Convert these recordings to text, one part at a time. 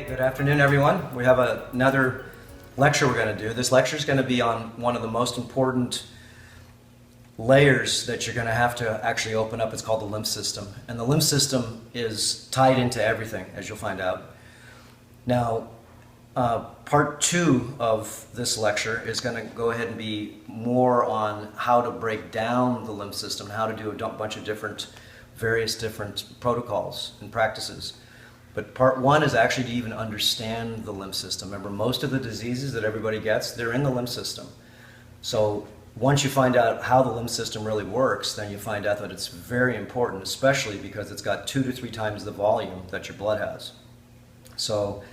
Good afternoon, everyone. We have another lecture we're going to do. This lecture is going to be on one of the most important layers that you're going to have to actually open up. It's called the lymph system. And the lymph system is tied into everything, as you'll find out. Now, part two of this lecture is going to go ahead and be more on how to break down the lymph system, how to do a bunch of various different protocols and practices. But part one is actually to even understand the lymph system. Remember, most of the diseases that everybody gets, they're in the lymph system. So once you find out how the lymph system really works, then you find out that it's very important, especially because it's got 2 to 3 times the volume that your blood has. So,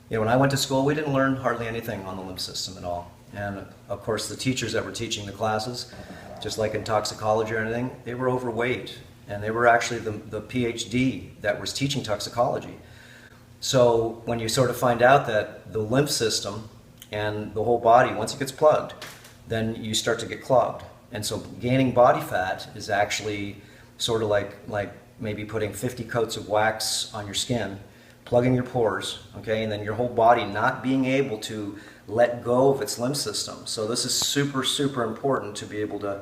when I went to school, we didn't learn hardly anything on the lymph system at all. And of course, the teachers that were teaching the classes, just like in toxicology or anything, they were overweight. And they were actually the PhD that was teaching toxicology. So when you sort of find out that the lymph system and the whole body, once it gets plugged, then you start to get clogged. And so gaining body fat is actually sort of like maybe putting 50 coats of wax on your skin, plugging your pores, okay, and then your whole body not being able to let go of its lymph system. So this is super, super important to be able to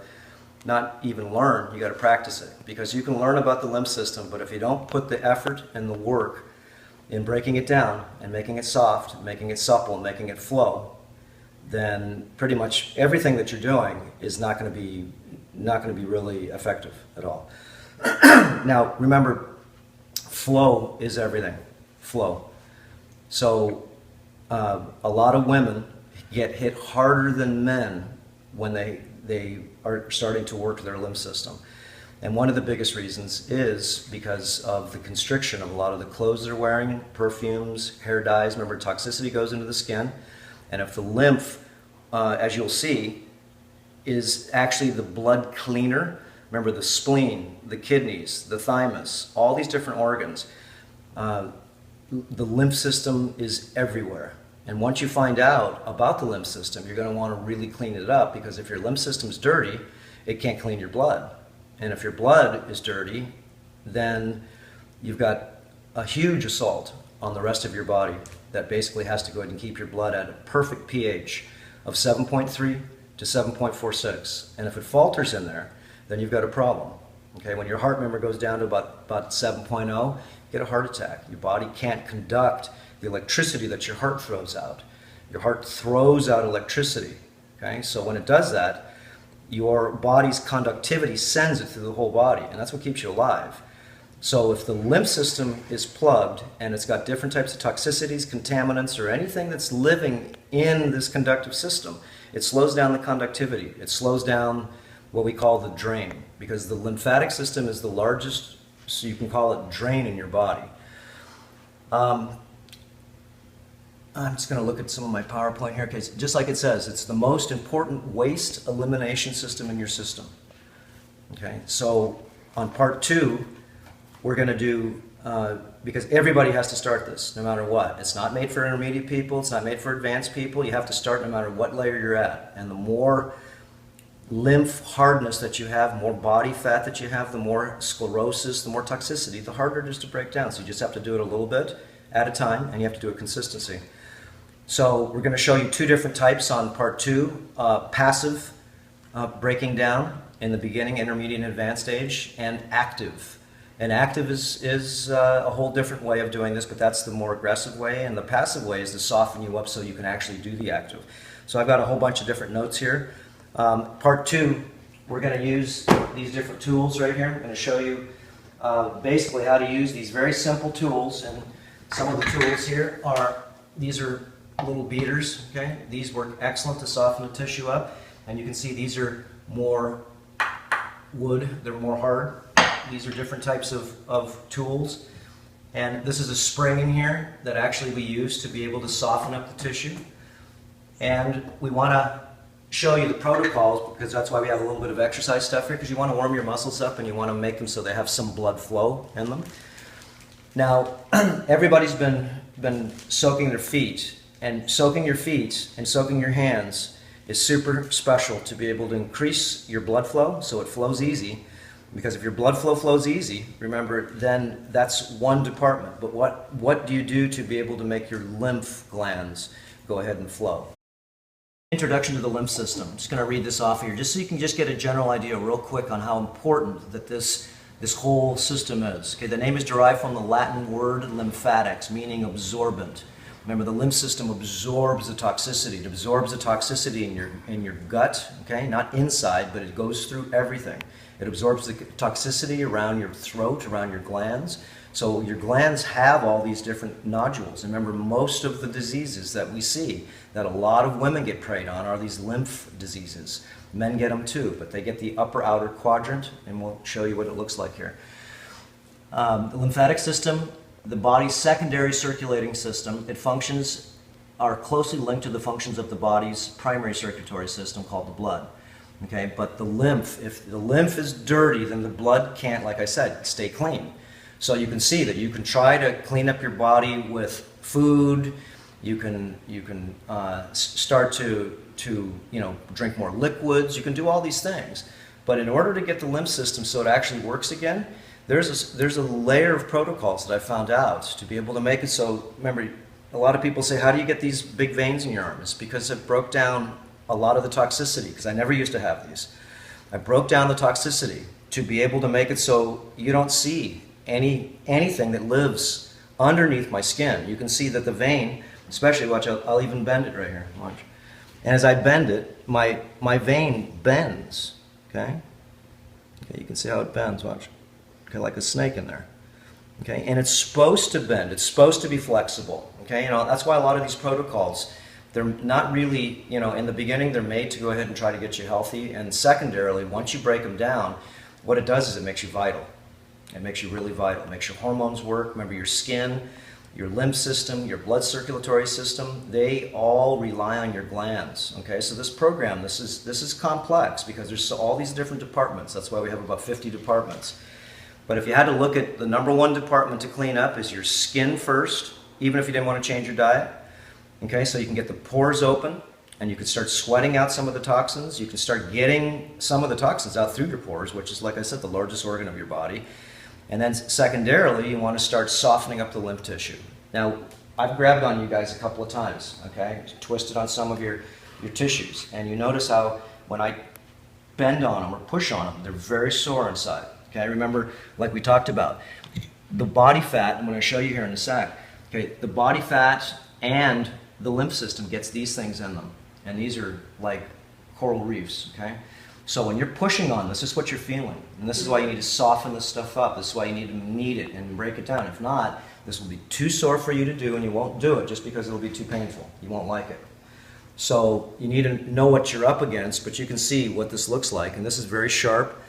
not even learn, you got to practice it. Because you can learn about the lymph system, but if you don't put the effort and the work in breaking it down and making it soft, making it supple, and making it flow, then pretty much everything that you're doing is not going to be really effective at all. Now, remember, flow is everything. Flow. So a lot of women get hit harder than men when they are starting to work their lymph system. And one of the biggest reasons is because of the constriction of a lot of the clothes they're wearing, perfumes, hair dyes. Remember, toxicity goes into the skin. And if the lymph, as you'll see, is actually the blood cleaner, remember the spleen, the kidneys, the thymus, all these different organs, the lymph system is everywhere. And once you find out about the lymph system, you're going to want to really clean it up, because if your lymph system's dirty, it can't clean your blood. And if your blood is dirty, then you've got a huge assault on the rest of your body that basically has to go ahead and keep your blood at a perfect pH of 7.3 to 7.46. And if it falters in there, then you've got a problem. Okay, when your heart, remember, goes down to about 7.0, you get a heart attack. Your body can't conduct the electricity that your heart throws out. Your heart throws out electricity. Okay, so when it does that, your body's conductivity sends it through the whole body, and that's what keeps you alive. So if the lymph system is plugged and it's got different types of toxicities, contaminants, or anything that's living in this conductive system, it slows down the conductivity. It slows down what we call the drain, because the lymphatic system is the largest, so you can call it, drain in your body. I'm just going to look at some of my PowerPoint here. Okay, just like it says, it's the most important waste elimination system in your system. Okay, so on part two, we're going to do, because everybody has to start this, no matter what. It's not made for intermediate people. It's not made for advanced people. You have to start no matter what layer you're at. And the more lymph hardness that you have, more body fat that you have, the more sclerosis, the more toxicity, the harder it is to break down. So you just have to do it a little bit at a time, and you have to do it consistency. So we're going to show you 2 different types on part 2, passive breaking down in the beginning, intermediate, and advanced stage, and active. And active is a whole different way of doing this, but that's the more aggressive way, and the passive way is to soften you up so you can actually do the active. So I've got a whole bunch of different notes here. Part 2, we're going to use these different tools right here. I'm going to show you basically how to use these very simple tools, and some of the tools here these are little beaters, okay? These work excellent to soften the tissue up, and you can see these are more wood, they're more hard. These are different types of tools, and this is a spring in here that actually we use to be able to soften up the tissue. And we want to show you the protocols, because that's why we have a little bit of exercise stuff here, because you want to warm your muscles up and you want to make them so they have some blood flow in them. Now, everybody's been soaking their feet, and soaking your feet and soaking your hands is super special to be able to increase your blood flow so it flows easy, Because if your blood flow flows easy, remember, then that's one department. But what do you do to be able to make your lymph glands go ahead and flow? Introduction to the lymph system. I'm just going to read this off here, just so you can just get a general idea real quick on how important that this whole system is. Okay, the name is derived from the Latin word lymphatics, meaning absorbent. Remember, the lymph system absorbs the toxicity. It absorbs the toxicity in your gut, okay? Not inside, but it goes through everything. It absorbs the toxicity around your throat, around your glands. So your glands have all these different nodules. And remember, most of the diseases that we see, that a lot of women get preyed on, are these lymph diseases. Men get them too, but they get the upper outer quadrant, and we'll show you what it looks like here. The lymphatic system, the body's secondary circulating system, are closely linked to the functions of the body's primary circulatory system called the blood. Okay, but the lymph, if the lymph is dirty, then the blood can't, like I said, stay clean. So you can see that you can try to clean up your body with food. You can start to drink more liquids. You can do all these things, but in order to get the lymph system so it actually works again, there's a layer of protocols that I found out to be able to make it so. Remember, a lot of people say, "How do you get these big veins in your arm?" It's because it broke down a lot of the toxicity, because I never used to have these. I broke down the toxicity to be able to make it so you don't see anything that lives underneath my skin. You can see that the vein, especially, watch, I'll even bend it right here, watch. And as I bend it, my vein bends, okay? Okay, you can see how it bends, watch. Okay, like a snake in there. Okay, and it's supposed to bend, it's supposed to be flexible, okay? That's why a lot of these protocols, they're not really, in the beginning, they're made to go ahead and try to get you healthy. And secondarily, once you break them down, what it does is it makes you vital. It makes you really vital. It makes your hormones work. Remember, your skin, your lymph system, your blood circulatory system, they all rely on your glands. Okay, so this program, this is complex because there's all these different departments. That's why we have about 50 departments. But if you had to look at the number one department to clean up is your skin first, even if you didn't want to change your diet. Okay, so you can get the pores open and you can start sweating out some of the toxins. You can start getting some of the toxins out through your pores, which is, like I said, the largest organ of your body. And then secondarily, you want to start softening up the lymph tissue. Now, I've grabbed on you guys a couple of times, okay? Twisted on some of your tissues. And you notice how when I bend on them or push on them, they're very sore inside. Okay, remember, like we talked about, the body fat, I'm going to show you here in a sec, okay, the body fat and the lymph system gets these things in them. And these are like coral reefs, okay? So when you're pushing on this is what you're feeling. And this is why you need to soften this stuff up. This is why you need to knead it and break it down. If not, this will be too sore for you to do, and you won't do it just because it'll be too painful. You won't like it. So you need to know what you're up against, but you can see what this looks like. And this is very sharp.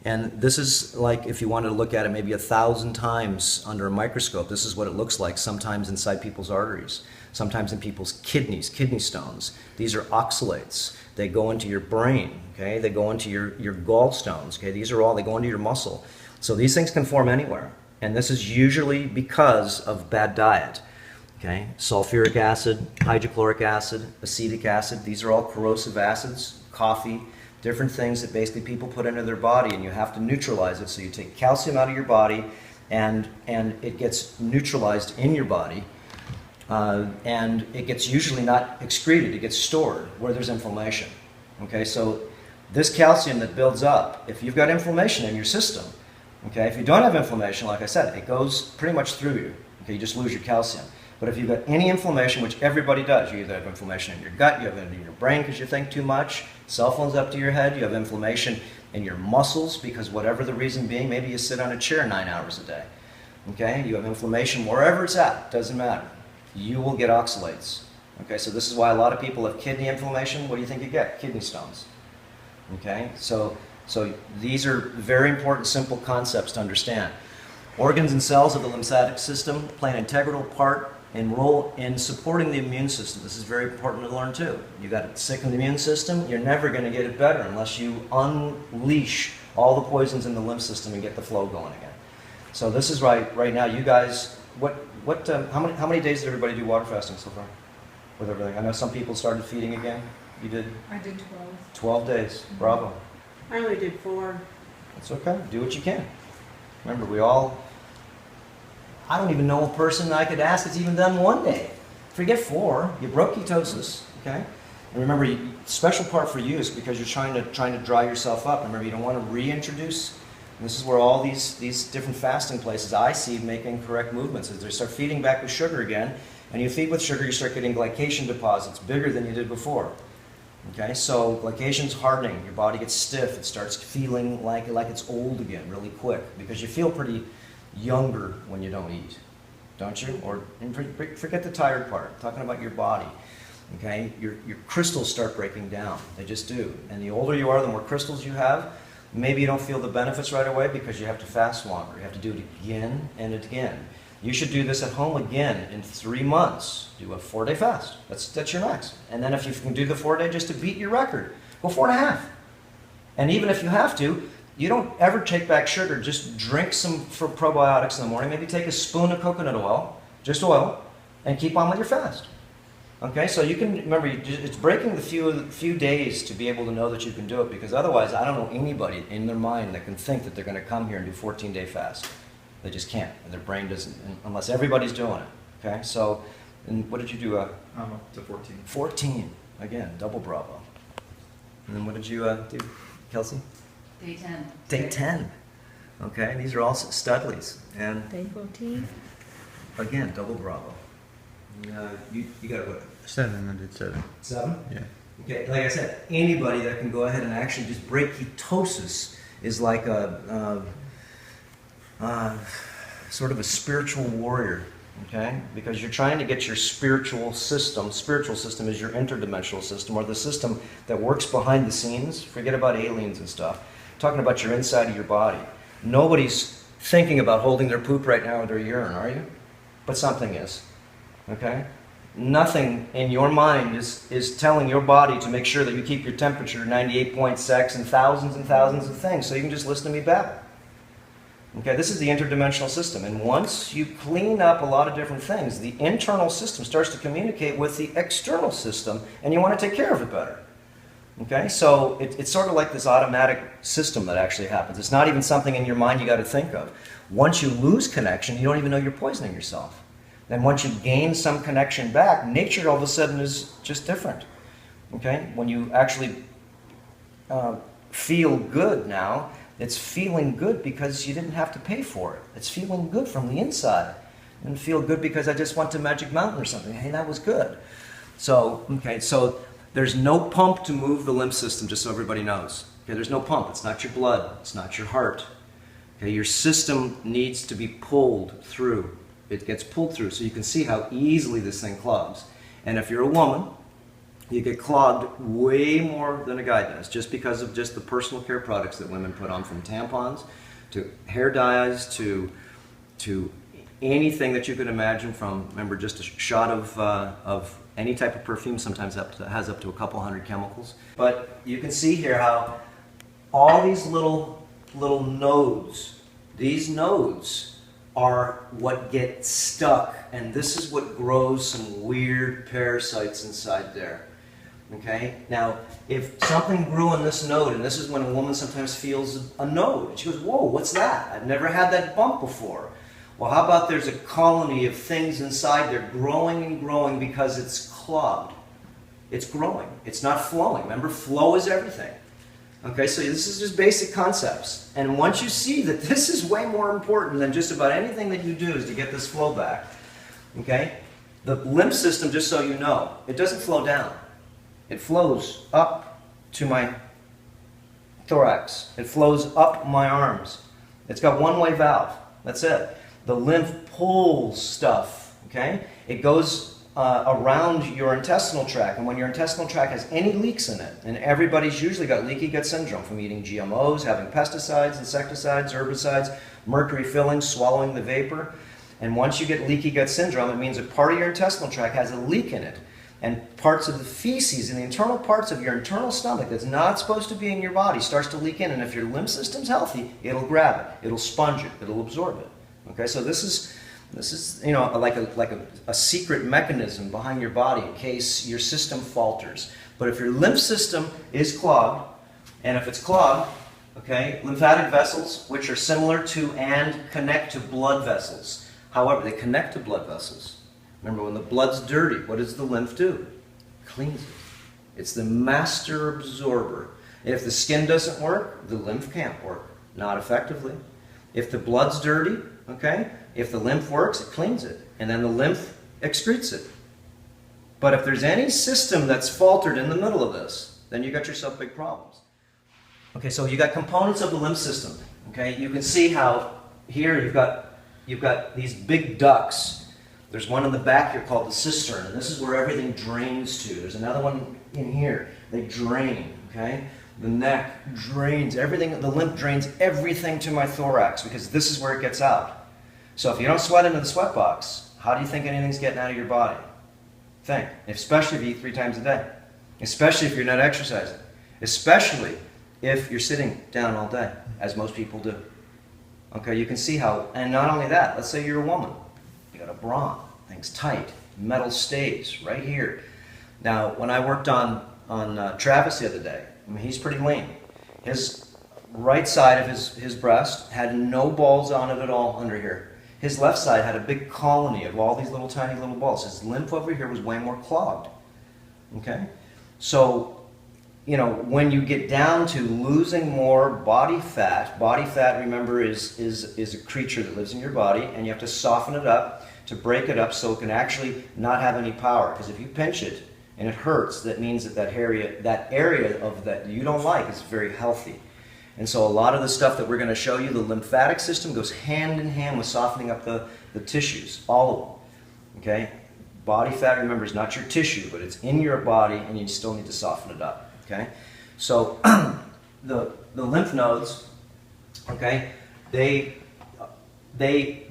And this is like, if you wanted to look at it maybe 1,000 times under a microscope, this is what it looks like sometimes inside people's arteries, sometimes in people's kidneys, kidney stones. These are oxalates. They go into your brain, okay? They go into your gallstones, okay? These are all, they go into your muscle. So these things can form anywhere. And this is usually because of bad diet, okay? Sulfuric acid, hydrochloric acid, acetic acid, these are all corrosive acids, coffee, different things that basically people put into their body, and you have to neutralize it. So you take calcium out of your body, and it gets neutralized in your body, and it gets usually not excreted, it gets stored where there's inflammation. Okay, so this calcium that builds up, if you've got inflammation in your system, okay, if you don't have inflammation, like I said, it goes pretty much through you. Okay, you just lose your calcium. But if you've got any inflammation, which everybody does, you either have inflammation in your gut, you have it in your brain because you think too much, cell phones up to your head, you have inflammation in your muscles because whatever the reason being, maybe you sit on a chair 9 hours a day. Okay, you have inflammation wherever it's at, doesn't matter. You will get oxalates. Okay, so this is why a lot of people have kidney inflammation. What do you think you get? Kidney stones. Okay, so these are very important, simple concepts to understand. Organs and cells of the lymphatic system play an integral part and role in supporting the immune system. This is very important to learn too. You got a sickened immune system, you're never going to get it better unless you unleash all the poisons in the lymph system and get the flow going again. So this is right now, you guys, how many days did everybody do water fasting so far with everything? I know some people started feeding again. You did? I did 12. 12 days. Bravo. I only did 4. It's okay. Do what you can. Remember, I don't even know a person I could ask that's even done 1 day. Forget 4. You broke ketosis, okay? And remember, special part for you is because you're trying to dry yourself up. Remember, you don't want to reintroduce. And this is where all these different fasting places I see make incorrect movements. As they start feeding back with sugar again, and you feed with sugar, you start getting glycation deposits bigger than you did before. Okay, so glycation's hardening. Your body gets stiff. It starts feeling like it's old again really quick because you feel pretty younger when you don't eat, don't you? Or forget the tired part. I'm talking about your body. Okay, your crystals start breaking down. They just do. And the older you are, the more crystals you have. Maybe you don't feel the benefits right away because you have to fast longer. You have to do it again and again. You should do this at home again in 3 months. Do a 4-day fast. That's your max. And then if you can do the 4-day just to beat your record, go 4.5. And even if you have to, you don't ever take back sugar. Just drink some probiotics in the morning. Maybe take a spoon of coconut oil, just oil, and keep on with your fast. Okay, so you can, remember, it's breaking the few days to be able to know that you can do it, because otherwise I don't know anybody in their mind that can think that they're going to come here and do 14-day fast. They just can't, and their brain doesn't, unless everybody's doing it. Okay, so, and what did you do? I'm up to 14. 14, again, double bravo. And then what did you do, Kelsey? Day 10. Day 10. Okay, these are all Studleys. And Day 14. again, double bravo. You got what? 7, I did 7. 7? Yeah. Okay, like I said, anybody that can go ahead and actually just break ketosis is like a sort of a spiritual warrior, okay? Because you're trying to get your spiritual system is your interdimensional system, or the system that works behind the scenes. Forget about aliens and stuff. I'm talking about your inside of your body. Nobody's thinking about holding their poop right now with their urine, are you? But something is, okay? Nothing in your mind is telling your body to make sure that you keep your temperature 98.6 and thousands of things, so you can just listen to me babble. Okay, this is the interdimensional system, and once you clean up a lot of different things, the internal system starts to communicate with the external system, and you want to take care of it better. Okay, so it's sort of like this automatic system that actually happens. It's not even something in your mind you got to think of. Once you lose connection, you don't even know you're poisoning yourself. Then once you gain some connection back, nature all of a sudden is just different. Okay, when you actually feel good now, it's feeling good because you didn't have to pay for it. It's feeling good from the inside. And feel good because I just went to Magic Mountain or something. Hey, that was good. So, okay, so there's no pump to move the lymph system, just so everybody knows. Okay, there's no pump. It's not your blood. It's not your heart. Okay, your system needs to be pulled through. It gets pulled through, so you can see how easily this thing clogs. And if you're a woman, you get clogged way more than a guy does, just because of just the personal care products that women put on, from tampons to hair dyes to anything that you could imagine, from, remember, just a shot of any type of perfume sometimes has up to a couple hundred chemicals. But you can see here how all these little nodes, these nodes are what get stuck, and this is what grows some weird parasites inside there. Okay? Now, if something grew on this node, and this is when a woman sometimes feels a node, and she goes, whoa, what's that? I've never had that bump before. Well, how about there's a colony of things inside there growing and growing because it's clogged. It's growing. It's not flowing. Remember, flow is everything. Okay, so this is just basic concepts. And once you see that this is way more important than just about anything that you do is to get this flow back, okay? The lymph system, just so you know, it doesn't flow down. It flows up to my thorax. It flows up my arms. It's got one-way valve. That's it. The lymph pulls stuff, okay? It goes around your intestinal tract, and when your intestinal tract has any leaks in it, and everybody's usually got leaky gut syndrome from eating GMOs, having pesticides, insecticides, herbicides, mercury fillings, swallowing the vapor, and once you get leaky gut syndrome, it means a part of your intestinal tract has a leak in it, and parts of the feces in the internal parts of your internal stomach that's not supposed to be in your body starts to leak in, and if your lymph system's healthy, it'll grab it, it'll sponge it, it'll absorb it. Okay, so this is you know, like a secret mechanism behind your body in case your system falters. But if your lymph system is clogged, and if it's clogged, Okay, lymphatic vessels, which are similar to and connect to blood vessels. However, they connect to blood vessels. Remember, when the blood's dirty, what does the lymph do? It cleans it. It's the master absorber. If the skin doesn't work, the lymph can't work. Not effectively. If the blood's dirty, okay, if the lymph works, it cleans it. And then the lymph excretes it. But if there's any system that's faltered in the middle of this, then you got yourself big problems. Okay, so you got components of the lymph system. Okay, you can see how here you've got these big ducts. There's one in the back here called the cistern, and this is where everything drains to. There's another one in here. They drain. Okay, the neck drains everything. The lymph drains everything to my thorax because this is where it gets out. So if you don't sweat into the sweat box, how do you think anything's getting out of your body? Think, especially if you eat 3 times a day, especially if you're not exercising, especially if you're sitting down all day, as most people do. Okay, you can see how, and not only that, let's say you're a woman, you got a bra, things tight, metal stays right here. Now, when I worked on Travis the other day, I mean, he's pretty lean. His right side of his breast had no balls on it at all under here. His left side had a big colony of all these little tiny little balls. His lymph over here was way more clogged. Okay? So, you know, when you get down to losing more body fat, remember, is a creature that lives in your body, and you have to soften it up to break it up so it can actually not have any power. Because if you pinch it and it hurts, that means that area of that you don't like is very healthy. And so a lot of the stuff that we're going to show you, the lymphatic system goes hand in hand with softening up the tissues, all of them. Okay? Body fat, remember, is not your tissue, but it's in your body, and you still need to soften it up. Okay? So the lymph nodes, okay, they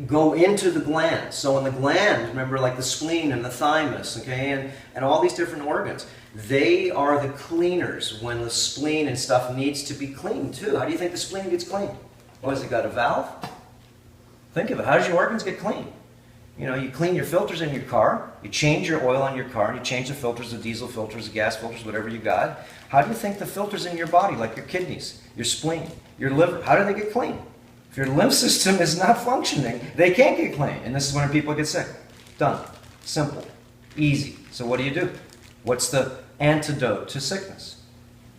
go into the glands. So in the gland, remember, like the spleen and the thymus, okay, and all these different organs, they are the cleaners when the spleen and stuff needs to be cleaned too. How do you think the spleen gets cleaned? Well, has it got a valve? Think of it. How does your organs get cleaned? You know, you clean your filters in your car, you change your oil on your car, and you change the filters, the diesel filters, the gas filters, whatever you got. How do you think the filters in your body, like your kidneys, your spleen, your liver, how do they get clean? If your lymph system is not functioning, they can't get clean. And this is when people get sick. Done. Simple. Easy. So what do? What's the antidote to sickness?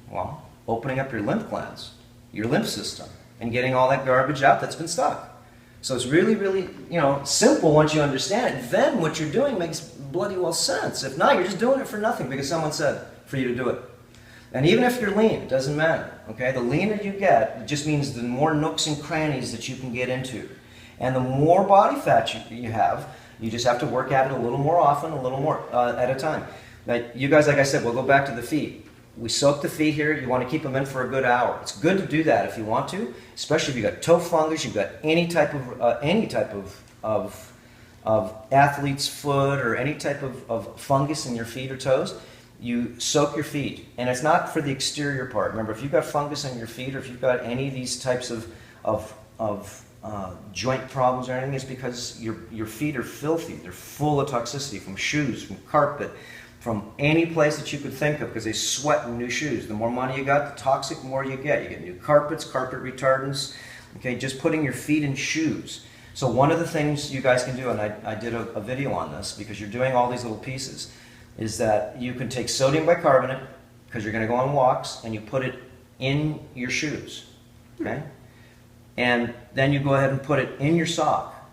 Well, opening up your lymph glands, your lymph system, and getting all that garbage out that's been stuck. So it's really, really, you know, simple once you understand it. Then what you're doing makes bloody well sense. If not, you're just doing it for nothing because someone said for you to do it. And even if you're lean, it doesn't matter. Okay, the leaner you get, it just means the more nooks and crannies that you can get into. And the more body fat you have, you just have to work at it a little more often, a little more at a time. Now, you guys, like I said, we'll go back to the feet. We soak the feet here. You want to keep them in for a good hour. It's good to do that if you want to, especially if you've got toe fungus, you've got any type of athlete's foot or any type of fungus in your feet or toes. You soak your feet, and it's not for the exterior part. Remember, if you've got fungus in your feet, or if you've got any of these types of joint problems or anything, it's because your feet are filthy. They're full of toxicity from shoes, from carpet, from any place that you could think of, because they sweat in new shoes. The more money you got, the toxic more you get. You get new carpets, carpet retardants. Okay, just putting your feet in shoes. So one of the things you guys can do, and I did a video on this because you're doing all these little pieces, is that you can take sodium bicarbonate, because you're going to go on walks, and you put it in your shoes, okay? And then you go ahead and put it in your sock.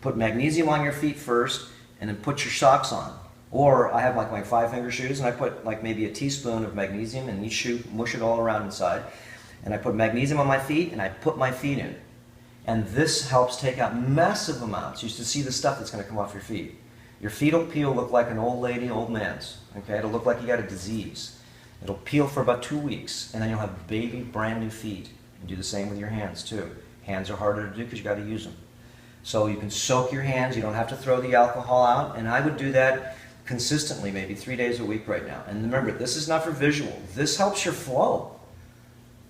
Put magnesium on your feet first, and then put your socks on. Or I have like my 5-finger shoes, and I put like maybe a teaspoon of magnesium in each shoe, mush it all around inside. And I put magnesium on my feet, and I put my feet in. And this helps take out massive amounts. You should see the stuff that's going to come off your feet. Your feet will peel, look like an old lady, old man's. Okay, it'll look like you got a disease. It'll peel for about 2 weeks, and then you'll have baby, brand new feet. And do the same with your hands too. Hands are harder to do because you got to use them. So you can soak your hands. You don't have to throw the alcohol out. And I would do that consistently, maybe 3 days a week right now. And remember, this is not for visual. This helps your flow.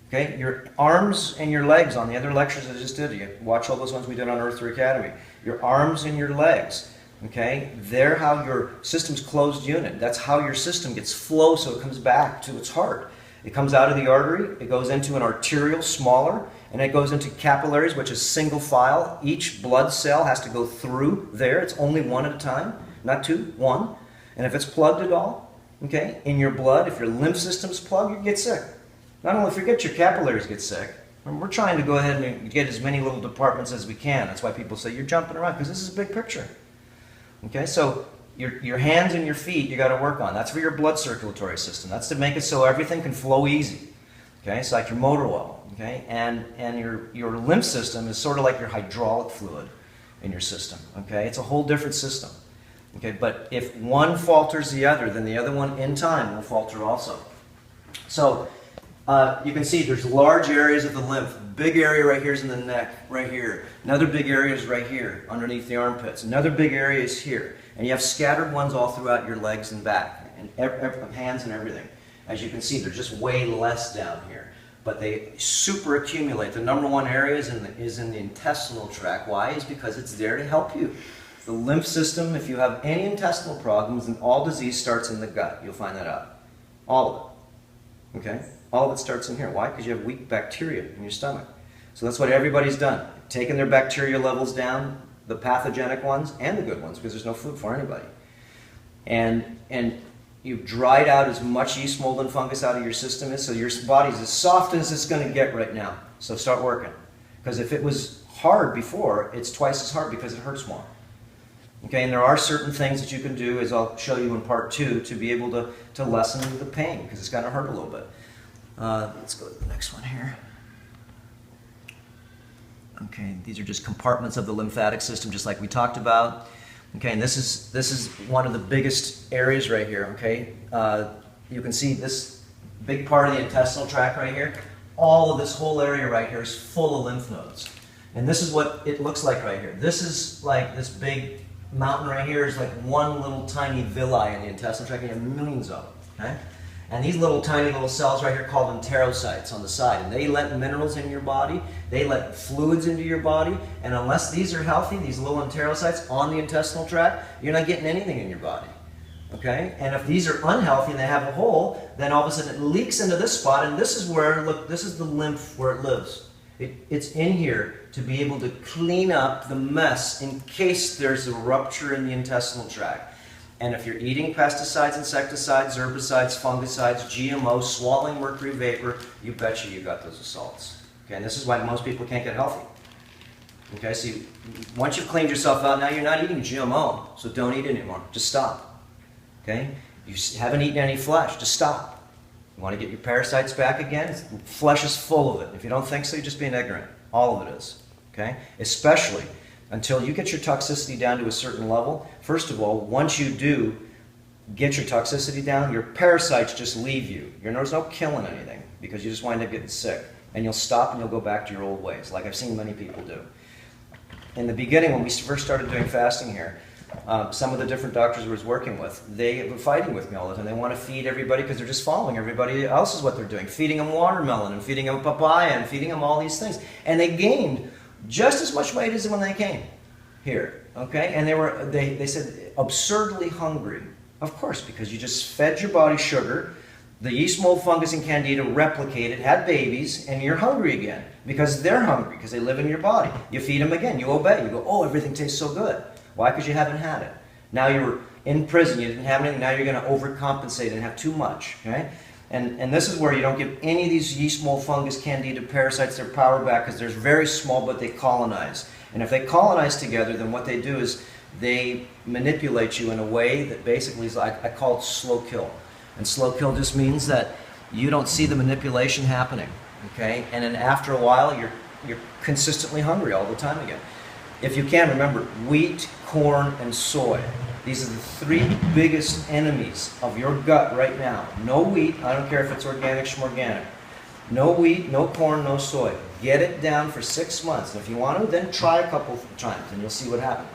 Okay, your arms and your legs on the other lectures I just did. You watch all those ones we did on Earth 3 Academy. Your arms and your legs. Okay, they're how your system's closed unit. That's how your system gets flow so it comes back to its heart. It comes out of the artery, it goes into an arterial, smaller, and it goes into capillaries, which is single file. Each blood cell has to go through there. It's only one at a time, not two, one. And if it's plugged at all, okay, in your blood, if your lymph system's plugged, you get sick. Not only forget your capillaries get sick, and we're trying to go ahead and get as many little departments as we can. That's why people say you're jumping around, because this is a big picture. Okay, so your hands and your feet you got to work on. That's for your blood circulatory system. That's to make it so everything can flow easy. Okay, it's like your motor oil. Okay, and your lymph system is sort of like your hydraulic fluid in your system. Okay, it's a whole different system. Okay, but if one falters the other, then the other one in time will falter also. So you can see there's large areas of the lymph. Big area right here is in the neck, right here. Another big area is right here, underneath the armpits. Another big area is here. And you have scattered ones all throughout your legs and back, and hands and everything. As you can see, they're just way less down here. But they super accumulate. The number one area is in the intestinal tract. Why? Is because it's there to help you. The lymph system, if you have any intestinal problems, then all disease starts in the gut. You'll find that out. All of it. Okay? All of it starts in here. Why? Because you have weak bacteria in your stomach. So that's what everybody's done. Taken their bacteria levels down, the pathogenic ones and the good ones, because there's no food for anybody. And you've dried out as much yeast, mold, and fungus out of your system so your body's as soft as it's going to get right now. So start working. Because if it was hard before, it's twice as hard because it hurts more. Okay, and there are certain things that you can do, as I'll show you in part 2, to be able to lessen the pain, because it's going to hurt a little bit. Let's go to the next one here. Okay, these are just compartments of the lymphatic system, just like we talked about. Okay, and this is one of the biggest areas right here. Okay, you can see this big part of the intestinal tract right here. All of this whole area right here is full of lymph nodes, and this is what it looks like right here. This is like this big mountain right here is like one little tiny villi in the intestinal tract, and you have millions of them. Okay. And these little tiny little cells right here called enterocytes on the side, and they let minerals in your body, they let fluids into your body, and unless these are healthy, these little enterocytes on the intestinal tract, you're not getting anything in your body. Okay? And if these are unhealthy and they have a hole, then all of a sudden it leaks into this spot, and this is where, look, this is the lymph where it lives. It's in here to be able to clean up the mess in case there's a rupture in the intestinal tract. And if you're eating pesticides, insecticides, herbicides, fungicides, GMOs, swallowing mercury vapor, you betcha you got those assaults. Okay, and this is why most people can't get healthy. Okay, so once you've cleaned yourself out, now you're not eating GMO, so don't eat anymore. Just stop. Okay, you haven't eaten any flesh, just stop. You want to get your parasites back again? Flesh is full of it. If you don't think so, you're just being ignorant. All of it is. Okay, especially until you get your toxicity down to a certain level. First of all, once you do get your toxicity down, your parasites just leave you. There's no killing anything because you just wind up getting sick. And you'll stop and you'll go back to your old ways, like I've seen many people do. In the beginning, when we first started doing fasting here, some of the different doctors I was working with, they were fighting with me all the time. They want to feed everybody because they're just following everybody else is what they're doing. Feeding them watermelon and feeding them papaya and feeding them all these things. And they gained just as much weight as when they came here, okay? And they said absurdly hungry. Of course, because you just fed your body sugar, the yeast, mold, fungus, and candida replicated, had babies, and you're hungry again because they're hungry because they live in your body. You feed them again, you obey, you go, oh, everything tastes so good. Why? Because you haven't had it. Now you're in prison, you didn't have anything, now you're going to overcompensate and have too much, okay? And this is where you don't give any of these yeast, mold, fungus, candida, parasites their power back because they're very small, but they colonize. And if they colonize together, then what they do is they manipulate you in a way that basically is like, I call it slow kill. And slow kill just means that you don't see the manipulation happening, okay? And then after a while, you're consistently hungry all the time again. If you can, remember, wheat, corn, and soy. These are the 3 biggest enemies of your gut right now. No wheat, I don't care if it's organic, schmorganic. No wheat, no corn, no soy. Get it down for 6 months. And if you want to, then try a couple of times and you'll see what happens.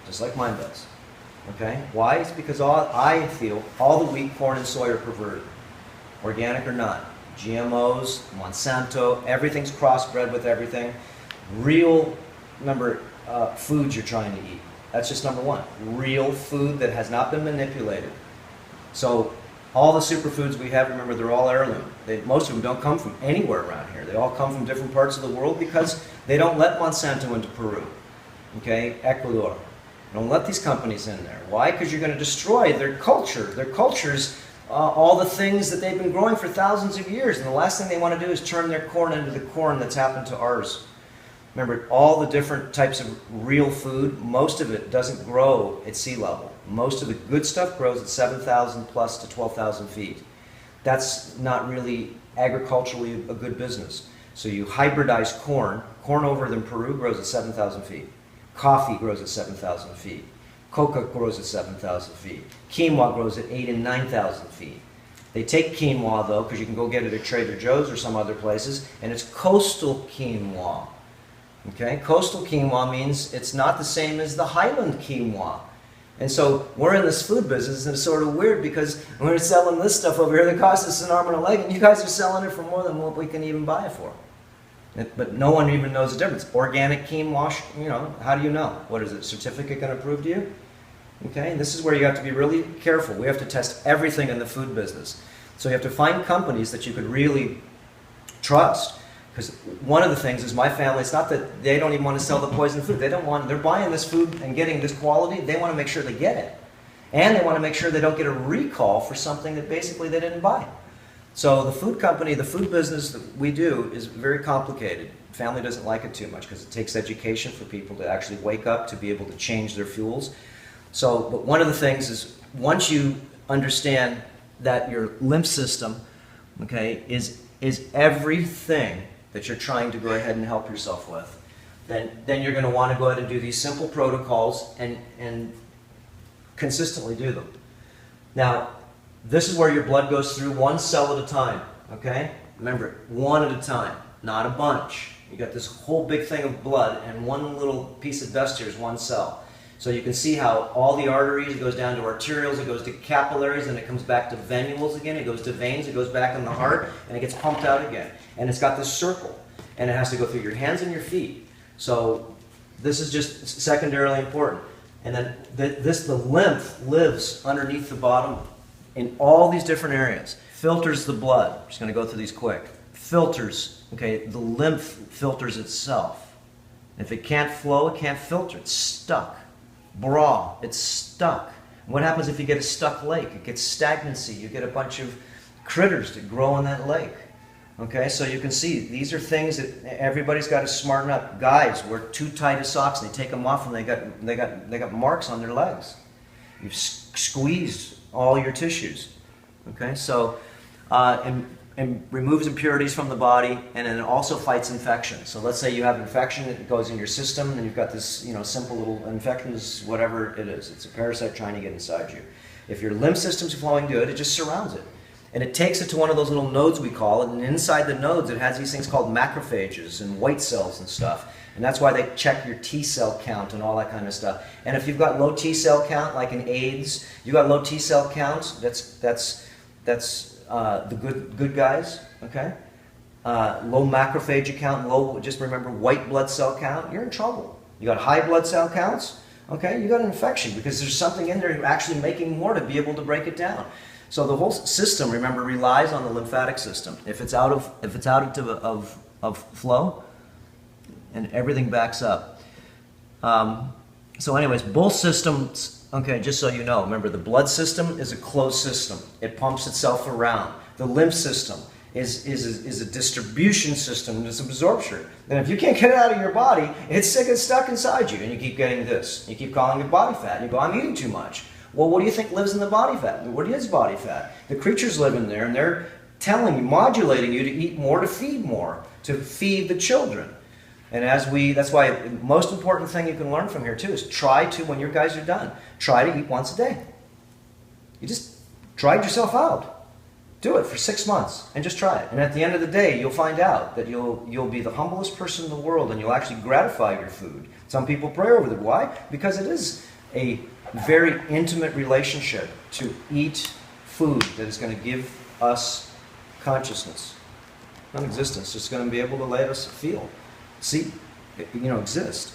Just like mine does. Okay? Why? It's because I feel all the wheat, corn, and soy are perverted. Organic or not. GMOs, Monsanto, everything's crossbred with everything. Real, remember, foods you're trying to eat. That's just number 1. Real food that has not been manipulated. So All the superfoods we have, remember, they're all heirloom. Most of them don't come from anywhere around here. They all come from different parts of the world because they don't let Monsanto into Peru, okay, Ecuador. Don't let these companies in there. Why? Because you're going to destroy their culture. Their culture's all the things that they've been growing for thousands of years. And the last thing they want to do is turn their corn into the corn that's happened to ours. Remember, all the different types of real food, most of it doesn't grow at sea level. Most of the good stuff grows at 7,000 plus to 12,000 feet. That's not really agriculturally a good business. So you hybridize corn. Corn over in Peru grows at 7,000 feet. Coffee grows at 7,000 feet. Coca grows at 7,000 feet. Quinoa grows at 8,000 and 9,000 feet. They take quinoa, though, because you can go get it at Trader Joe's or some other places, and it's coastal quinoa. Okay? Coastal quinoa means it's not the same as the highland quinoa. And so we're in this food business, and it's sort of weird because we're selling this stuff over here that costs us an arm and a leg, and you guys are selling it for more than what we can even buy it for. But no one even knows the difference. Organic quinoa, you know, how do you know? What is it, certificate going to prove to you? Okay, and this is where you have to be really careful. We have to test everything in the food business. So you have to find companies that you could really trust. Because one of the things is my family, it's not that they don't even want to sell the poison food. They're buying this food and getting this quality. They want to make sure they get it. And they want to make sure they don't get a recall for something that basically they didn't buy. So the food company, the food business that we do is very complicated. Family doesn't like it too much because it takes education for people to actually wake up to be able to change their fuels. So, but one of the things is once you understand that your lymph system, okay, is everything that you're trying to go ahead and help yourself with, then you're going to want to go ahead and do these simple protocols and consistently do them. Now, this is where your blood goes through one cell at a time, okay? Remember, one at a time, not a bunch. You got this whole big thing of blood, and one little piece of dust here is one cell. So you can see how all the arteries, it goes down to arterioles, it goes to capillaries, and it comes back to venules again, it goes to veins, it goes back in the heart, and it gets pumped out again. And it's got this circle, and it has to go through your hands and your feet. So this is just secondarily important. And then the lymph lives underneath the bottom in all these different areas. Filters the blood. I'm just going to go through these quick. Filters, okay, the lymph filters itself. If it can't flow, it can't filter. It's stuck. Bra, it's stuck. What happens if you get a stuck lake? It gets stagnancy. You get a bunch of critters that grow in that lake. Okay, so you can see these are things that everybody's got to smarten up. Guys wear too tight of socks, and they take them off, and they got marks on their legs. You've squeezed all your tissues. Okay, so and removes impurities from the body, and then it also fights infection. So let's say you have infection, it goes in your system, and you've got this, you know, simple little infection is whatever it is. It's a parasite trying to get inside you. If your lymph system's flowing good, it just surrounds it. And it takes it to one of those little nodes, we call it, and inside the nodes it has these things called macrophages and white cells and stuff. And that's why they check your T cell count and all that kind of stuff. And if you've got low T cell count, like in AIDS, you got low T cell counts, that's the good guys, okay? Low macrophage count, low, just remember, white blood cell count, you're in trouble. You got high blood cell counts, okay, you got an infection because there's something in there you're actually making more to be able to break it down. So the whole system, remember, relies on the lymphatic system. If it's out of flow, and everything backs up. So anyways, both systems, okay, just so you know, remember the blood system is a closed system. It pumps itself around. The lymph system is a distribution system, it's absorption. And if you can't get it out of your body, it's stuck inside you, and you keep getting this. You keep calling it body fat, and you go, I'm eating too much. Well, what do you think lives in the body fat? What is body fat? The creatures live in there, and they're telling you, modulating you to eat more, to feed the children. And that's why the most important thing you can learn from here too is try to, when your guys are done, try to eat once a day. You just dried yourself out. Do it for 6 months and just try it. And at the end of the day, you'll find out that you'll be the humblest person in the world, and you'll actually gratify your food. Some people pray over it. Why? Because it is a very intimate relationship to eat food that is going to give us consciousness, not existence. It's going to be able to let us feel, see, exist.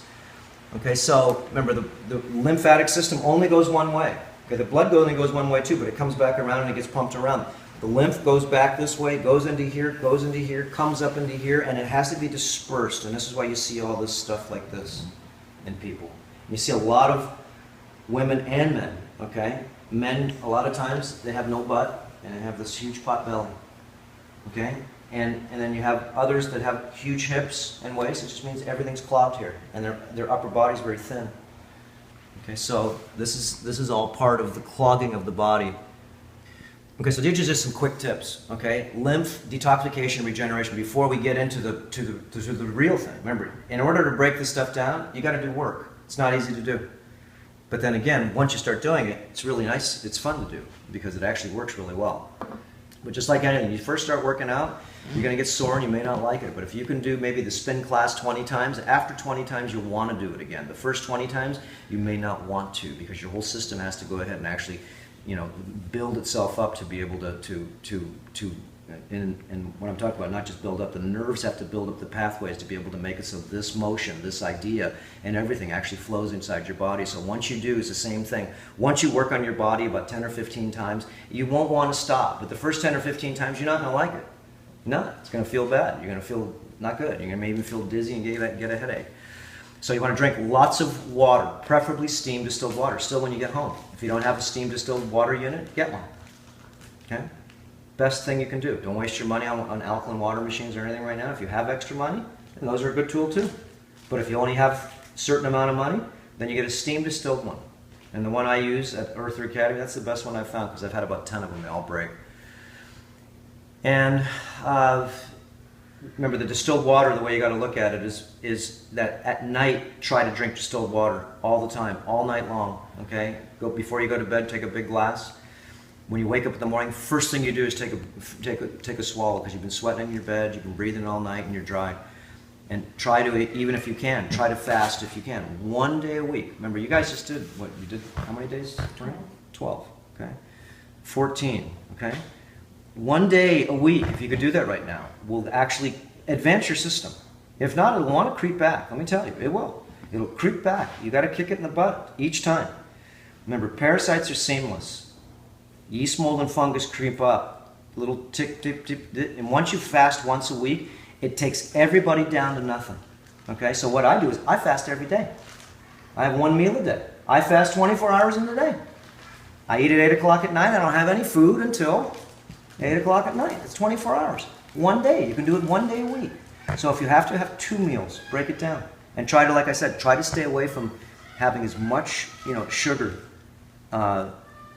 Okay, so remember the lymphatic system only goes one way. Okay, the blood only goes one way too, but it comes back around and it gets pumped around. The lymph goes back this way, goes into here, comes up into here, and it has to be dispersed. And this is why you see all this stuff like this in people. You see a lot of women and men, okay? Men, a lot of times, they have no butt, and they have this huge pot belly, okay? And then you have others that have huge hips and waists. It just means everything's clogged here, and their upper body's very thin. Okay, so this is all part of the clogging of the body. Okay, so these are just some quick tips. Okay, lymph detoxification, regeneration. Before we get into the real thing, remember, in order to break this stuff down, you got to do work. It's not easy to do. But then again, once you start doing it, it's really nice. It's fun to do because it actually works really well. But just like anything, you first start working out, you're going to get sore and you may not like it. But if you can do maybe the spin class 20 times, after 20 times you'll want to do it again. The first 20 times you may not want to because your whole system has to go ahead and actually, you know, build itself up to be able and what I'm talking about, not just build up, the nerves have to build up the pathways to be able to make it so this motion, this idea, and everything actually flows inside your body. So once you do, it's the same thing. Once you work on your body about 10 or 15 times, you won't want to stop. But the first 10 or 15 times, you're not going to like it. No, it's going to feel bad. You're going to feel not good. You're going to maybe feel dizzy and get a headache. So you want to drink lots of water, preferably steam distilled water, still when you get home. If you don't have a steam distilled water unit, get one. Okay? Best thing you can do. Don't waste your money on alkaline water machines or anything right now. If you have extra money, then those are a good tool too. But if you only have a certain amount of money, then you get a steam distilled one. And the one I use at Earther Academy, that's the best one I've found because I've had about 10 of them. They all break. And remember, the distilled water, the way you got to look at it is that at night, try to drink distilled water all the time, all night long. Okay? Before you go to bed, take a big glass. When you wake up in the morning, first thing you do is take a swallow because you've been sweating in your bed, you've been breathing all night, and you're dry. And try to, even if you can, try to fast if you can. 1 day a week. Remember, you guys just did what you did. How many days? 12. Okay. 14. Okay. 1 day a week, if you could do that right now, will actually advance your system. If not, it'll want to creep back. Let me tell you, it will. It'll creep back. You got to kick it in the butt each time. Remember, parasites are seamless. Yeast, mold, and fungus creep up. Little tick, tick, tick, tick. And once you fast once a week, it takes everybody down to nothing. Okay, so what I do is I fast every day. I have 1 meal a day. I fast 24 hours in the day. I eat at 8 o'clock at night. I don't have any food until 8 o'clock at night. It's 24 hours. 1 day. You can do it 1 day a week. So if you have to have 2 meals, break it down. And try to, like I said, try to stay away from having as much, sugar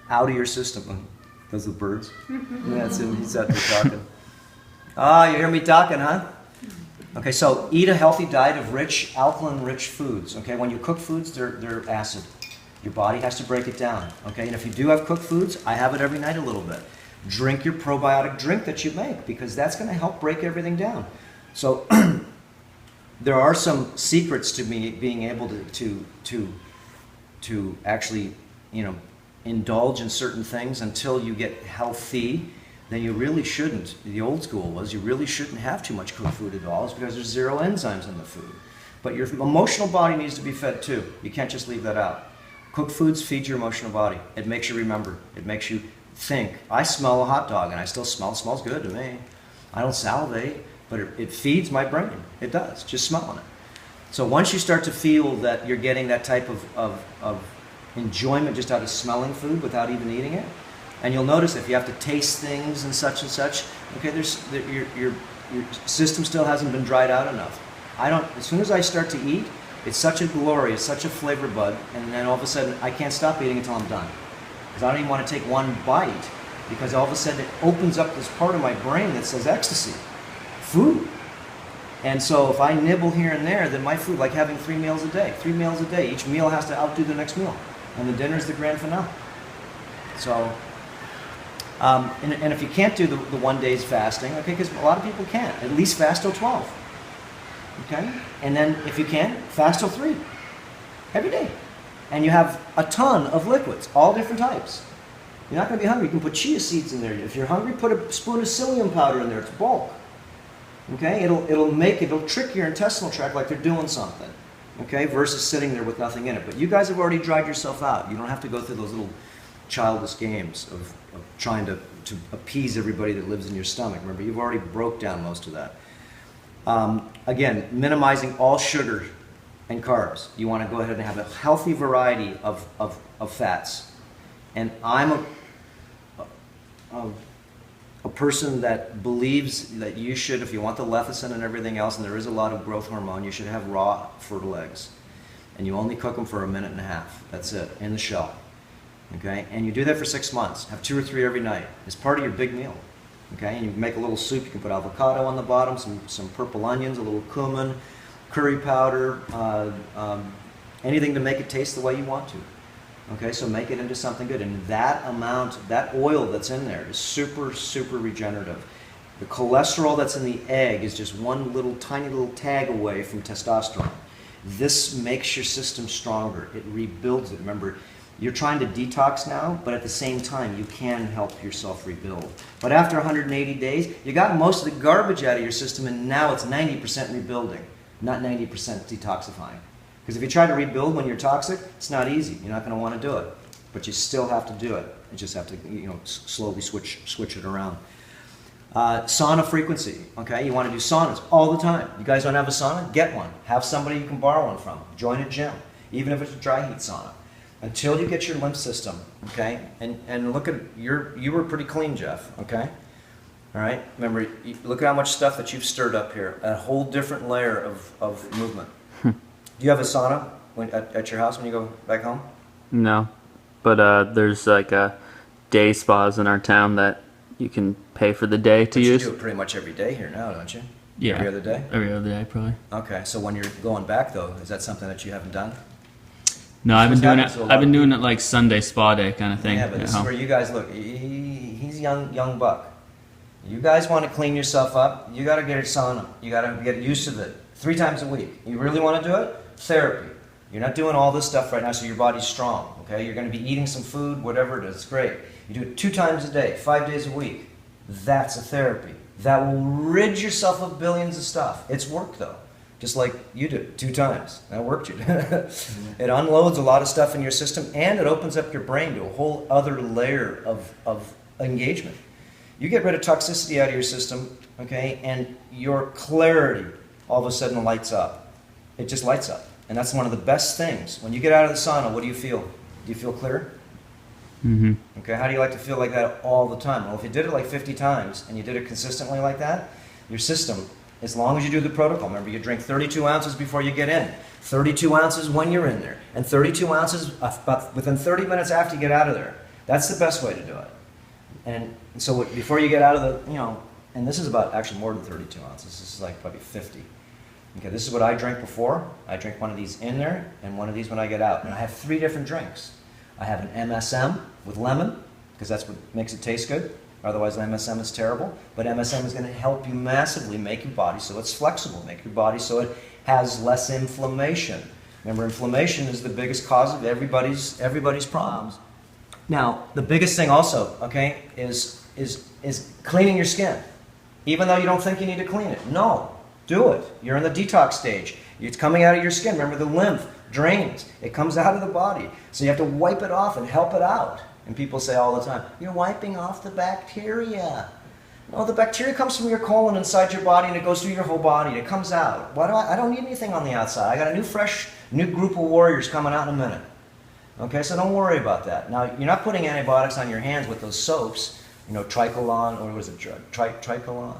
out of your system. Those are the birds. That's him. He's out there talking. You hear me talking, huh? Okay, so eat a healthy diet of rich, alkaline-rich foods. Okay, when you cook foods, they're acid. Your body has to break it down. Okay, and if you do have cooked foods, I have it every night a little bit. Drink your probiotic drink that you make because that's going to help break everything down. So there are some secrets to me being able to actually, indulge in certain things until you get healthy. Then you really shouldn't. The old school was you really shouldn't have too much cooked food at all. It's because there's 0 enzymes in the food. But your emotional body needs to be fed too. You can't just leave that out. Cooked foods feed your emotional body. It makes you remember. It makes you think. I smell a hot dog and I still smell. It smells good to me. I don't salivate, but it feeds my brain. It does, just smelling it. So once you start to feel that you're getting that type of enjoyment just out of smelling food without even eating it, and you'll notice if you have to taste things and such, okay, your system still hasn't been dried out enough. As soon as I start to eat, it's such a glory, it's such a flavor bud, and then all of a sudden I can't stop eating until I'm done. Because I don't even want to take one bite, because all of a sudden it opens up this part of my brain that says ecstasy, food. And so if I nibble here and there, then my food, like having 3 meals a day, each meal has to outdo the next meal. And the dinner's the grand finale. So, and if you can't do the 1 day's fasting, okay, because a lot of people can't, at least fast till 12. Okay? And then if you can, fast till 3. Every day. And you have a ton of liquids, all different types. You're not going to be hungry. You can put chia seeds in there. If you're hungry, put a spoon of psyllium powder in there. It's bulk. Okay? It'll trick your intestinal tract like they're doing something. Okay? Versus sitting there with nothing in it. But you guys have already dried yourself out. You don't have to go through those little childish games of trying to appease everybody that lives in your stomach. Remember, you've already broke down most of that. Again, minimizing all sugar and carbs. You want to go ahead and have a healthy variety of fats. And I'm a person that believes that you should, if you want the lecithin and everything else, and there is a lot of growth hormone, you should have raw fertile eggs. And you only cook them for 1.5 minutes. That's it, in the shell. Okay? And you do that for 6 months. Have 2 or 3 every night. It's part of your big meal. Okay? And you make a little soup. You can put avocado on the bottom, some purple onions, a little cumin, curry powder, anything to make it taste the way you want to. Okay? So make it into something good. And that amount, that oil that's in there is super, super regenerative. The cholesterol that's in the egg is just one little tiny little tag away from testosterone. This makes your system stronger. It rebuilds it. Remember, you're trying to detox now, but at the same time, you can help yourself rebuild. But after 180 days, you got most of the garbage out of your system, and now it's 90% rebuilding, not 90% detoxifying. Because if you try to rebuild when you're toxic, it's not easy. You're not going to want to do it. But you still have to do it. You just have to, slowly switch it around. Sauna frequency, okay? You want to do saunas all the time. You guys don't have a sauna? Get one. Have somebody you can borrow one from. Join a gym, even if it's a dry heat sauna. Until you get your lymph system, okay? And look at, you were pretty clean, Jeff, okay? All right? Remember, look at how much stuff that you've stirred up here. A whole different layer of movement. Do you have a sauna at your house when you go back home? No, but there's like day spas in our town that you can pay for the day to use. You do it pretty much every day here now, don't you? Yeah. Every other day? Every other day, probably. Okay, so when you're going back though, is that something that you haven't done? No, I've been doing it like Sunday spa day kind of thing. Yeah, but this is where you guys look. He's young buck. You guys want to clean yourself up, you got to get a sauna. You got to get used to it 3 times a week. You really want to do it? Therapy. You're not doing all this stuff right now, so your body's strong. Okay, you're going to be eating some food, whatever it is. Great. You do it 2 times a day, 5 days a week. That's a therapy. That will rid yourself of billions of stuff. It's work though, just like you did 2 times. That worked you. It unloads a lot of stuff in your system, and it opens up your brain to a whole other layer of engagement. You get rid of toxicity out of your system, okay, and your clarity all of a sudden lights up. It just lights up. And that's one of the best things. When you get out of the sauna, what do you feel? Do you feel clear? Mm-hmm. Okay, how do you like to feel like that all the time? Well, if you did it like 50 times and you did it consistently like that, your system, as long as you do the protocol, remember you drink 32 ounces before you get in, 32 ounces when you're in there, and 32 ounces about within 30 minutes after you get out of there. That's the best way to do it. And so before you get out of the, and this is about actually more than 32 ounces. This is like probably 50. Okay, this is what I drank before. I drink one of these in there and one of these when I get out. And I have 3 different drinks. I have an MSM with lemon, because that's what makes it taste good. Otherwise, MSM is terrible. But MSM is going to help you massively make your body so it's flexible, make your body so it has less inflammation. Remember, inflammation is the biggest cause of everybody's problems. Now, the biggest thing also, okay, is cleaning your skin. Even though you don't think you need to clean it. No, do it. You're in the detox stage. It's coming out of your skin. Remember, the lymph drains. It comes out of the body. So you have to wipe it off and help it out. And people say all the time, you're wiping off the bacteria. No, the bacteria comes from your colon inside your body, and it goes through your whole body, and it comes out. I don't need anything on the outside. I got a new group of warriors coming out in a minute. Okay, so don't worry about that. Now, you're not putting antibiotics on your hands with those soaps, Tricolon, or was it Tricolon?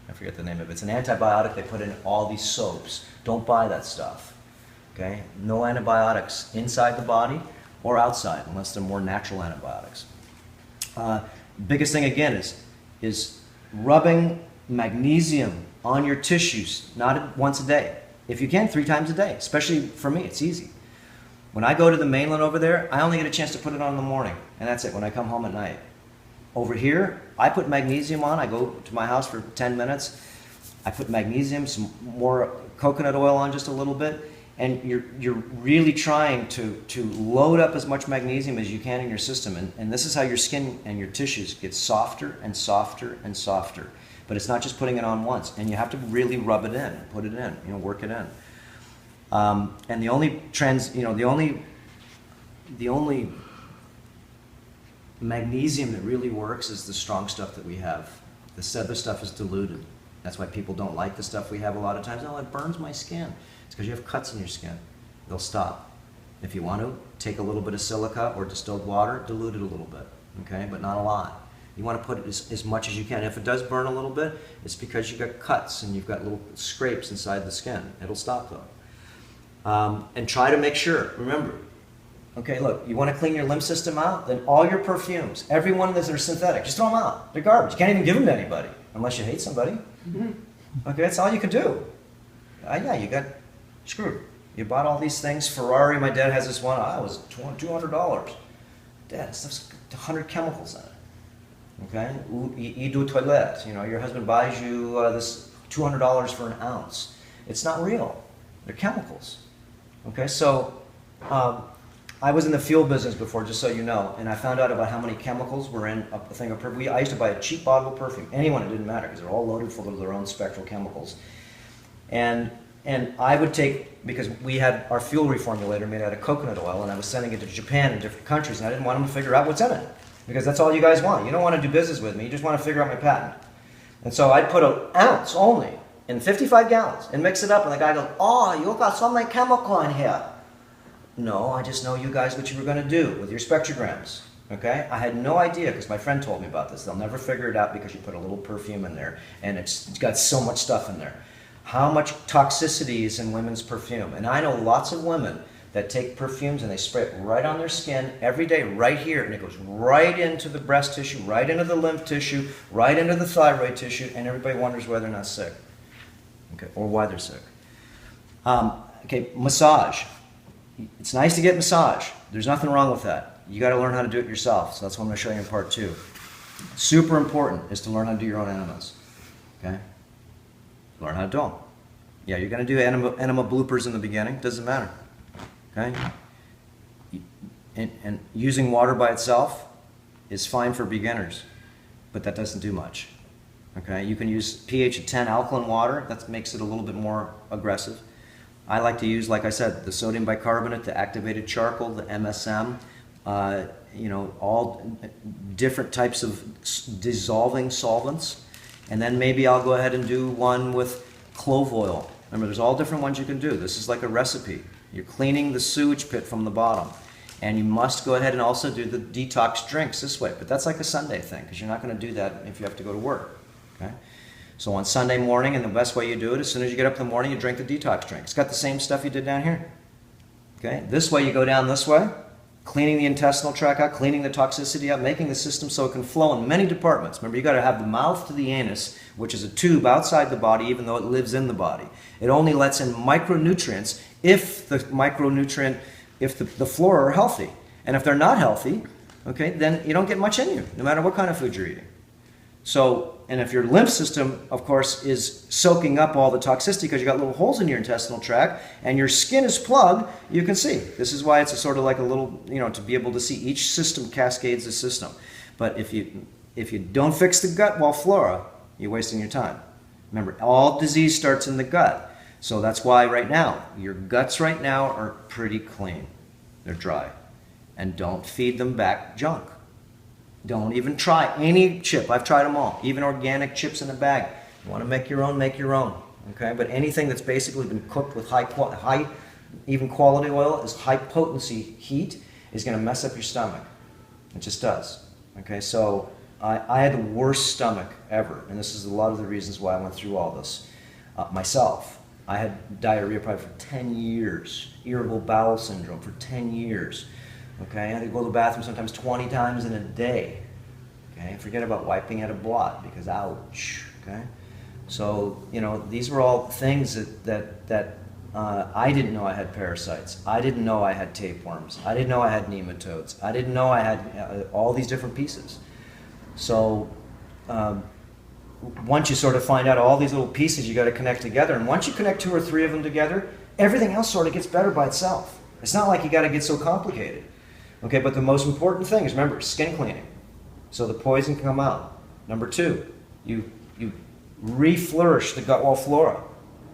I forget the name of it. It's an antibiotic they put in all these soaps. Don't buy that stuff. Okay? No antibiotics inside the body or outside, unless they're more natural antibiotics. Biggest thing again is rubbing magnesium on your tissues, not once a day. If you can, 3 times a day. Especially for me, it's easy. When I go to the mainland over there, I only get a chance to put it on in the morning, and that's it, when I come home at night. Over here, I put magnesium on. I go to my house for 10 minutes. I put magnesium, some more coconut oil on just a little bit, and you're really trying to load up as much magnesium as you can in your system, and this is how your skin and your tissues get softer and softer and softer. But it's not just putting it on once, and you have to really rub it in, put it in, work it in. And the only magnesium that really works is the strong stuff that we have. This other stuff is diluted. That's why people don't like the stuff we have a lot of times. Oh, it burns my skin. It's because you have cuts in your skin. They'll stop. If you want to, take a little bit of silica or distilled water, dilute it a little bit, okay, but not a lot. You want to put it as much as you can. If it does burn a little bit, it's because you've got cuts and you've got little scrapes inside the skin. It'll stop though. And try to make sure, remember, okay, look, you want to clean your lymph system out? Then all your perfumes, every one of those are synthetic, just throw them out. They're garbage. You can't even give them to anybody unless you hate somebody. Okay, that's all you can do. Yeah, you got screwed. You bought all these things. Ferrari, my dad has this one. It was $200. Dad, this stuff's 100 chemicals in it. Okay, you do toilet. You know, your husband buys you this $200 for an ounce. It's not real. They're chemicals. Okay, so I was in the fuel business before, just so you know, and I found out about how many chemicals were in a thing of perfume. I used to buy a cheap bottle of perfume. Anyone, it didn't matter because they're all loaded full of their own spectral chemicals. And I would take, because we had our fuel reformulator made out of coconut oil, and I was sending it to Japan and different countries, and I didn't want them to figure out what's in it. Because that's all you guys want. You don't want to do business with me. You just want to figure out my patent. And so I'd put an ounce only in 55 gallons and mix it up. And the guy goes, oh, you got so many chemical in here. No, I just know you guys what you were going to do with your spectrograms. Okay? I had no idea because my friend told me about this. They'll never figure it out because you put a little perfume in there. And it's got so much stuff in there. How much toxicity is in women's perfume? And I know lots of women that take perfumes and they spray it right on their skin every day, right here, and it goes right into the breast tissue, right into the lymph tissue, right into the thyroid tissue, and everybody wonders why they're not sick, okay, or why they're sick. Okay, massage. It's nice to get massage. There's nothing wrong with that. You got to learn how to do it yourself, so that's what I'm going to show you in part 2. Super important is to learn how to do your own enemas, okay? Learn how to do them. Yeah, you're going to do enema bloopers in the beginning, doesn't matter. Okay? And using water by itself is fine for beginners, but that doesn't do much. Okay? You can use pH of 10 alkaline water. That makes it a little bit more aggressive. I like to use, like I said, the sodium bicarbonate, the activated charcoal, the MSM, you know, all different types of dissolving solvents. And then maybe I'll go ahead and do one with clove oil. Remember, there's all different ones you can do. This is like a recipe. You're cleaning the sewage pit from the bottom. And you must go ahead and also do the detox drinks this way. But that's like a Sunday thing, because you're not going to do that if you have to go to work. Okay? So on Sunday morning, and the best way you do it, as soon as you get up in the morning, you drink the detox drink. It's got the same stuff you did down here. Okay? This way, you go down this way, cleaning the intestinal tract out, cleaning the toxicity out, making the system so it can flow in many departments. Remember, you got to have the mouth to the anus, which is a tube outside the body, even though it lives in the body. It only lets in micronutrients if the flora are healthy. And if they're not healthy, okay, then you don't get much in you, no matter what kind of food you're eating. So, and if your lymph system, of course, is soaking up all the toxicity because you got little holes in your intestinal tract and your skin is plugged, you can see. This is why it's a sort of like a little, you know, to be able to see each system cascades the system. But if you don't fix the gut wall flora, you're wasting your time. Remember, all disease starts in the gut. So that's why right now, your guts right now are pretty clean. They're dry. And don't feed them back junk. Don't even try any chip. I've tried them all. Even organic chips in a bag. You want to make your own, make your own. Okay? But anything that's basically been cooked with high even quality oil, is high potency heat, is going to mess up your stomach. It just does. Okay? So I had the worst stomach ever. And this is a lot of the reasons why I went through all this. Myself. I had diarrhea probably for 10 years. Irritable bowel syndrome for 10 years. Okay, I had to go to the bathroom sometimes 20 times in a day. Okay, forget about wiping out a blot because ouch. Okay, so you know these were all things that I didn't know I had parasites. I didn't know I had tapeworms. I didn't know I had nematodes. I didn't know I had all these different pieces. So once you sort of find out all these little pieces, you got to connect together. And once you connect 2 or 3 of them together, everything else sort of gets better by itself. It's not like you got to get so complicated. Okay, but the most important thing is, remember, skin cleaning. So the poison can come out. Number 2, you re-flourish the gut wall flora.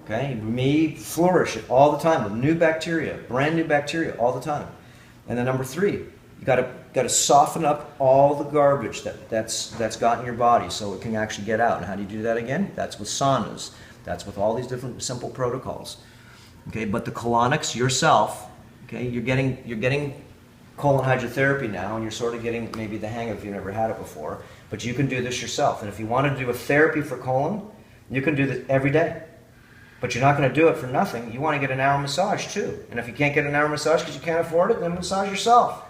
Okay, you re-flourish it all the time with new bacteria, brand new bacteria all the time. And then number 3, you got to got to soften up all the garbage that's got in your body so it can actually get out. And how do you do that again? That's with saunas. That's with all these different simple protocols. Okay, but the colonics yourself, okay, you're getting colon hydrotherapy now, and you're sort of getting maybe the hang of it if you've never had it before. But you can do this yourself. And if you want to do a therapy for colon, you can do this every day. But you're not going to do it for nothing. You want to get an hour massage too. And if you can't get an hour massage because you can't afford it, then massage yourself.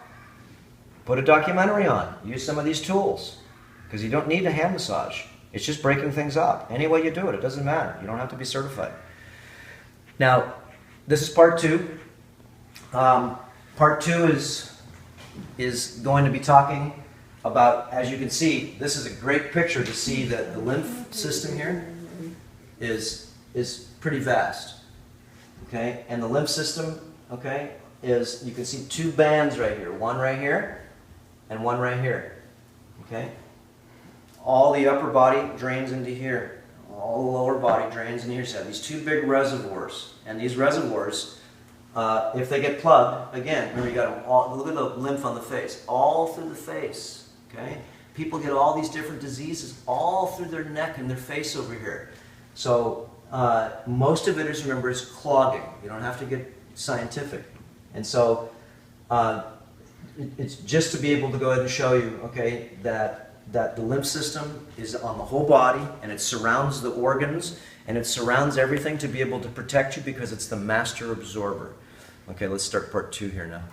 Put a documentary on. Use some of these tools. Because you don't need a hand massage. It's just breaking things up. Any way you do it, it doesn't matter. You don't have to be certified. Now, this is part 2. Part 2 is going to be talking about, as you can see, this is a great picture to see that the lymph system here is pretty vast. Okay? And the lymph system, okay, is, you can see 2 bands right here. One right here and one right here. Okay? All the upper body drains into here. All the lower body drains into here. So you have these 2 big reservoirs. And these reservoirs, if they get plugged, again, remember you got all, look at the lymph on the face, all through the face. Okay? People get all these different diseases all through their neck and their face over here. So most of it is, remember, is clogging. You don't have to get scientific. And so it's just to be able to go ahead and show you, okay, that the lymph system is on the whole body, and it surrounds the organs, and it surrounds everything to be able to protect you because it's the master absorber. Okay, let's start part 2 here now.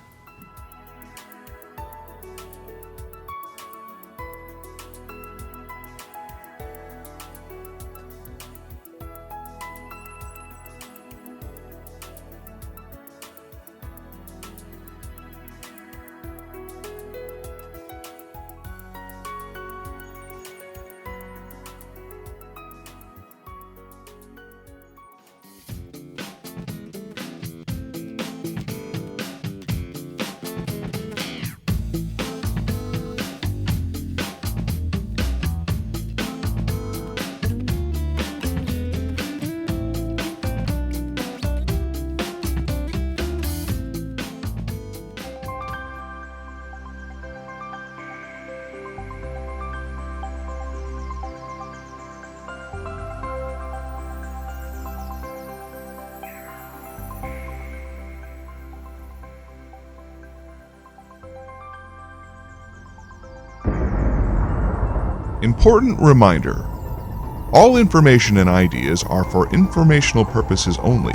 Important reminder: all information and ideas are for informational purposes only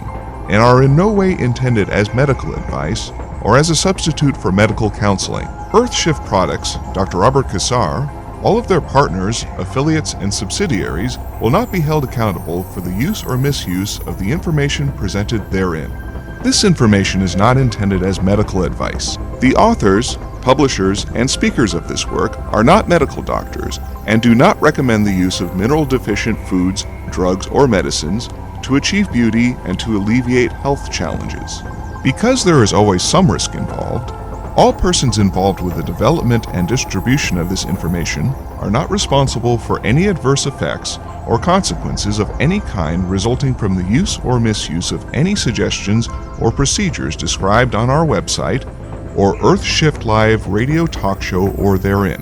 and are in no way intended as medical advice or as a substitute for medical counseling. Earthshift Products, Dr. Robert Cassar, all of their partners, affiliates, and subsidiaries will not be held accountable for the use or misuse of the information presented therein. This information is not intended as medical advice. The authors, publishers, and speakers of this work are not medical doctors and do not recommend the use of mineral-deficient foods, drugs, or medicines to achieve beauty and to alleviate health challenges. Because there is always some risk involved, all persons involved with the development and distribution of this information are not responsible for any adverse effects or consequences of any kind resulting from the use or misuse of any suggestions or procedures described on our website or Earthshift Live radio talk show or therein.